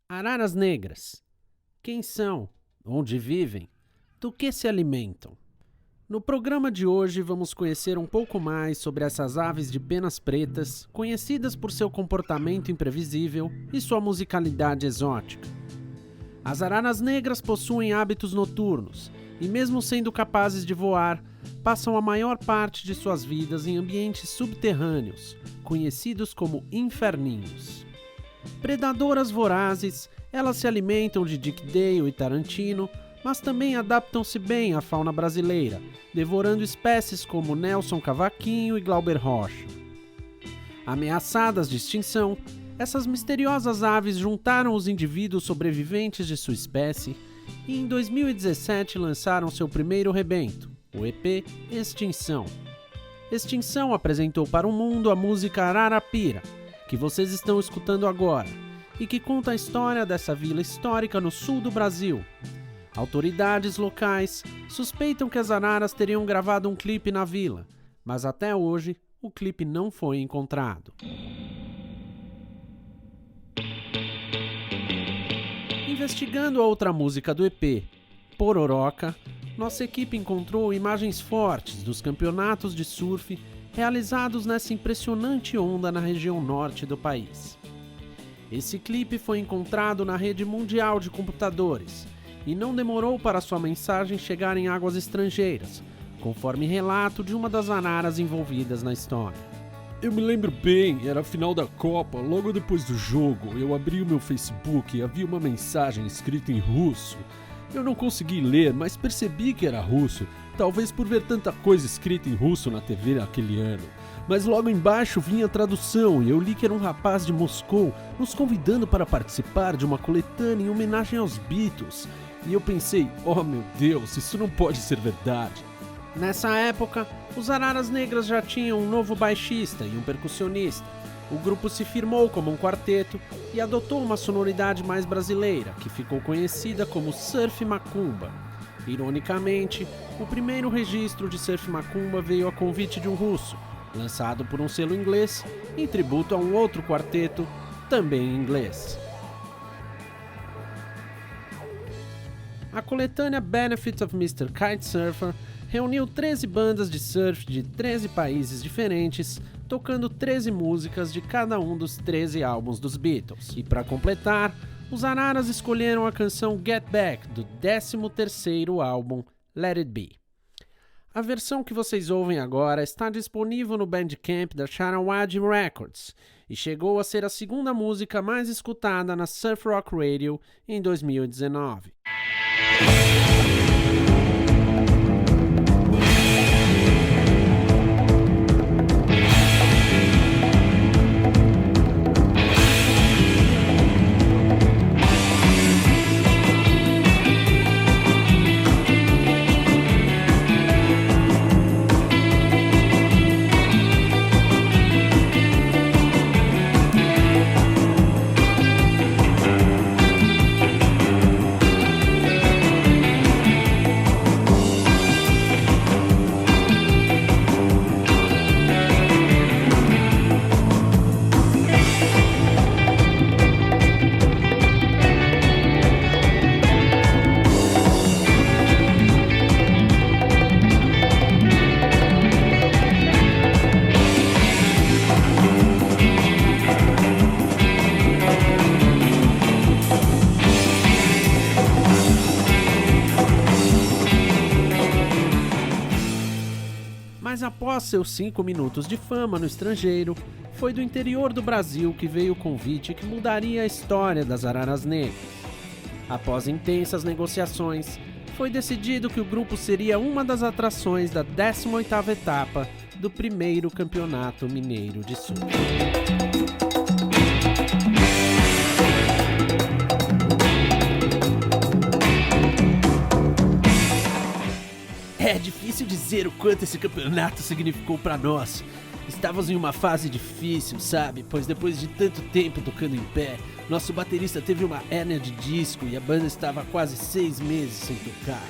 Araras negras. Quem são? Onde vivem? Do que se alimentam? No programa de hoje vamos conhecer um pouco mais sobre essas aves de penas pretas, conhecidas por seu comportamento imprevisível e sua musicalidade exótica. As araras negras possuem hábitos noturnos e, mesmo sendo capazes de voar, passam a maior parte de suas vidas em ambientes subterrâneos, conhecidos como inferninhos. Predadoras vorazes, elas se alimentam de Dick Dale e Tarantino, mas também adaptam-se bem à fauna brasileira, devorando espécies como Nelson Cavaquinho e Glauber Rocha. Ameaçadas de extinção, essas misteriosas aves juntaram os indivíduos sobreviventes de sua espécie e em 2017 lançaram seu primeiro rebento, o EP Extinção. Extinção apresentou para o mundo a música Ararapira, que vocês estão escutando agora, e que conta a história dessa vila histórica no sul do Brasil. Autoridades locais suspeitam que as araras teriam gravado um clipe na vila, mas até hoje o clipe não foi encontrado. Investigando a outra música do EP, Pororoca, nossa equipe encontrou imagens fortes dos campeonatos de surf realizados nessa impressionante onda na região norte do país. Esse clipe foi encontrado na rede mundial de computadores e não demorou para sua mensagem chegar em águas estrangeiras, conforme relato de uma das araras envolvidas na história. Eu me lembro bem, era a final da Copa, logo depois do jogo, eu abri o meu Facebook e havia uma mensagem escrita em russo. Eu não consegui ler, mas percebi que era russo, talvez por ver tanta coisa escrita em russo na TV naquele ano. Mas logo embaixo vinha a tradução e eu li que era um rapaz de Moscou nos convidando para participar de uma coletânea em homenagem aos Beatles. E eu pensei, oh meu Deus, isso não pode ser verdade. Nessa época, os Araras Negras já tinham um novo baixista e um percussionista. O grupo se firmou como um quarteto e adotou uma sonoridade mais brasileira, que ficou conhecida como Surf Macumba. Ironicamente, o primeiro registro de Surf Macumba veio a convite de um russo, lançado por um selo inglês, em tributo a um outro quarteto, também em inglês. A coletânea Benefit of Mr. Kitesurfer reuniu 13 bandas de surf de 13 países diferentes, tocando 13 músicas de cada um dos 13 álbuns dos Beatles. E para completar, os Araras escolheram a canção Get Back do 13º álbum Let It Be. A versão que vocês ouvem agora está disponível no Bandcamp da Sharawadi Records e chegou a ser a segunda música mais escutada na Surf Rock Radio em 2019. Mas após seus 5 minutos de fama no estrangeiro, foi do interior do Brasil que veio o convite que mudaria a história das Araras Negras. Após intensas negociações, foi decidido que o grupo seria uma das atrações da 18ª etapa do primeiro Campeonato Mineiro de Surf. É difícil dizer o quanto esse campeonato significou para nós. Estávamos em uma fase difícil, sabe? Pois depois de tanto tempo tocando em pé, nosso baterista teve uma hérnia de disco e a banda estava há quase 6 meses sem tocar.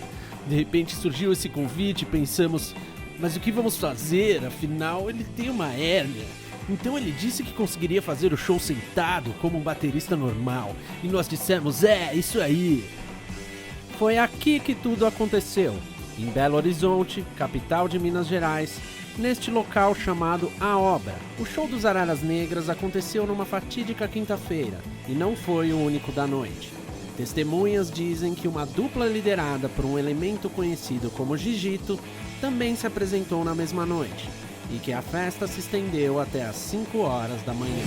De repente surgiu esse convite e pensamos, mas o que vamos fazer? Afinal, ele tem uma hérnia. Então ele disse que conseguiria fazer o show sentado, como um baterista normal. E nós dissemos, isso aí. Foi aqui que tudo aconteceu, em Belo Horizonte, capital de Minas Gerais, neste local chamado A Obra. O show dos Araras Negras aconteceu numa fatídica quinta-feira, e não foi o único da noite. Testemunhas dizem que uma dupla liderada por um elemento conhecido como Gigito também se apresentou na mesma noite, e que a festa se estendeu até às 5 horas da manhã.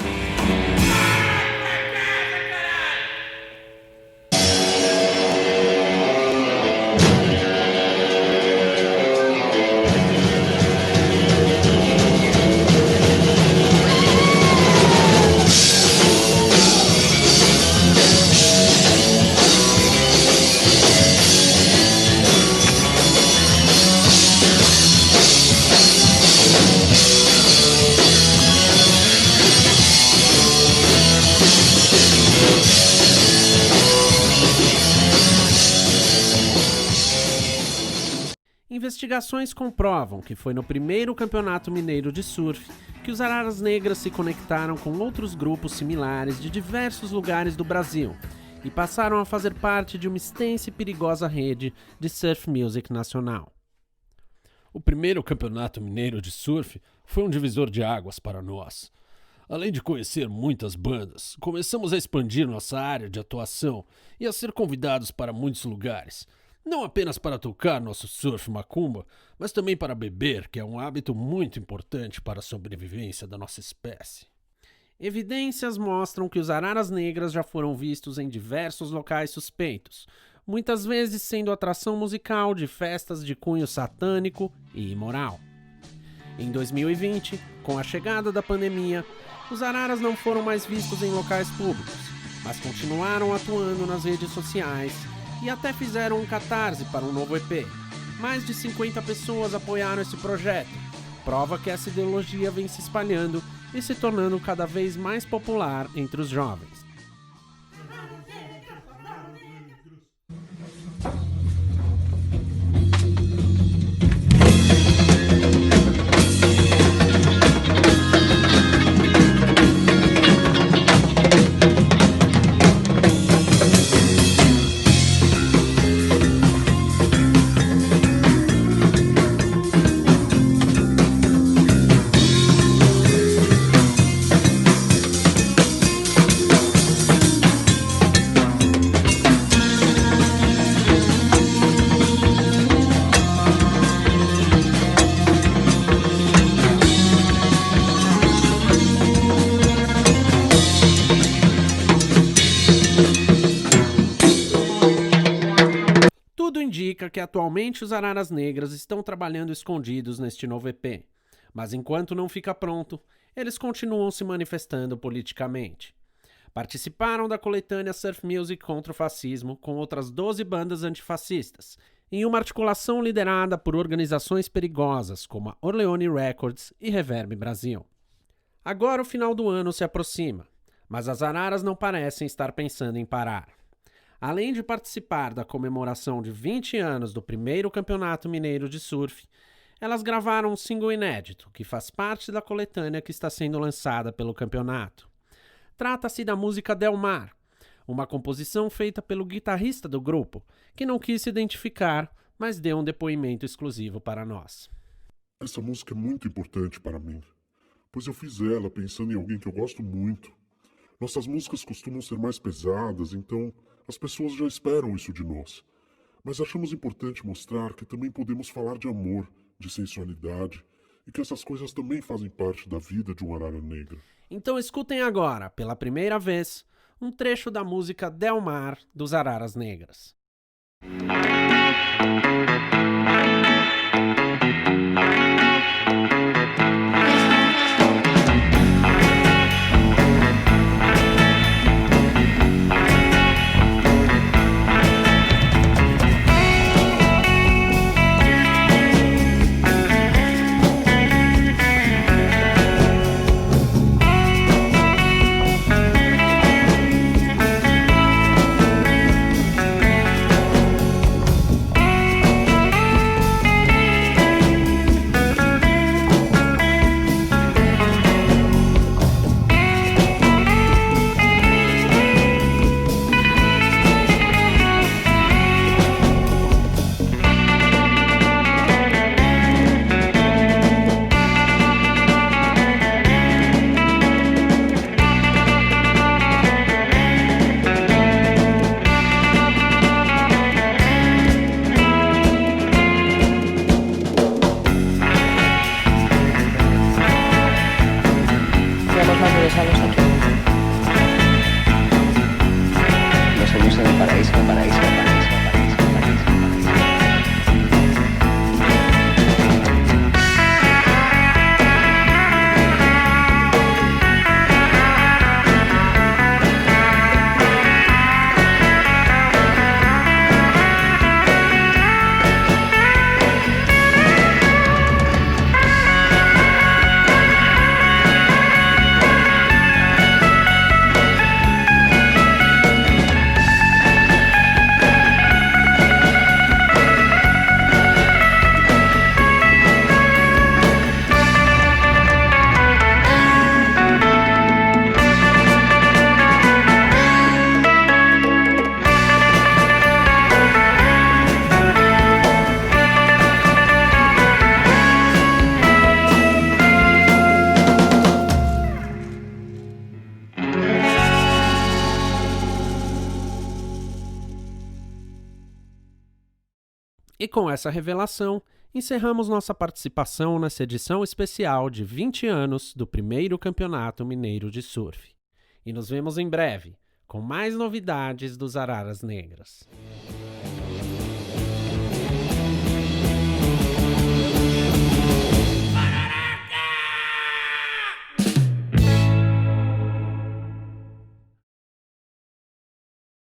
Investigações comprovam que foi no primeiro campeonato mineiro de surf que os Araras Negras se conectaram com outros grupos similares de diversos lugares do Brasil e passaram a fazer parte de uma extensa e perigosa rede de surf music nacional. O primeiro campeonato mineiro de surf foi um divisor de águas para nós. Além de conhecer muitas bandas, começamos a expandir nossa área de atuação e a ser convidados para muitos lugares. Não apenas para tocar nosso surf macumba, mas também para beber, que é um hábito muito importante para a sobrevivência da nossa espécie. Evidências mostram que os Araras Negras já foram vistos em diversos locais suspeitos, muitas vezes sendo atração musical de festas de cunho satânico e imoral. Em 2020, com a chegada da pandemia, os Araras não foram mais vistos em locais públicos, mas continuaram atuando nas redes sociais e até fizeram um catarse para um novo EP. Mais de 50 pessoas apoiaram esse projeto, prova que essa ideologia vem se espalhando e se tornando cada vez mais popular entre os jovens. Indica que atualmente os Araras Negras estão trabalhando escondidos neste novo EP, mas enquanto não fica pronto, eles continuam se manifestando politicamente. Participaram da coletânea Surf Music contra o Fascismo com outras 12 bandas antifascistas, em uma articulação liderada por organizações perigosas como a Orleone Records e Reverb Brasil. Agora o final do ano se aproxima, mas as Araras não parecem estar pensando em parar. Além de participar da comemoração de 20 anos do primeiro campeonato mineiro de surf, elas gravaram um single inédito que faz parte da coletânea que está sendo lançada pelo campeonato. Trata-se da música Del Mar, uma composição feita pelo guitarrista do grupo, que não quis se identificar, mas deu um depoimento exclusivo para nós. Essa música é muito importante para mim, pois eu fiz ela pensando em alguém que eu gosto muito. Nossas músicas costumam ser mais pesadas, então as pessoas já esperam isso de nós. Mas achamos importante mostrar que também podemos falar de amor, de sensualidade, e que essas coisas também fazem parte da vida de um Arara Negra. Então escutem agora, pela primeira vez, um trecho da música Del Mar dos Araras Negras. E com essa revelação, encerramos nossa participação nessa edição especial de 20 anos do primeiro Campeonato Mineiro de Surf. E nos vemos em breve, com mais novidades dos Araras Negras.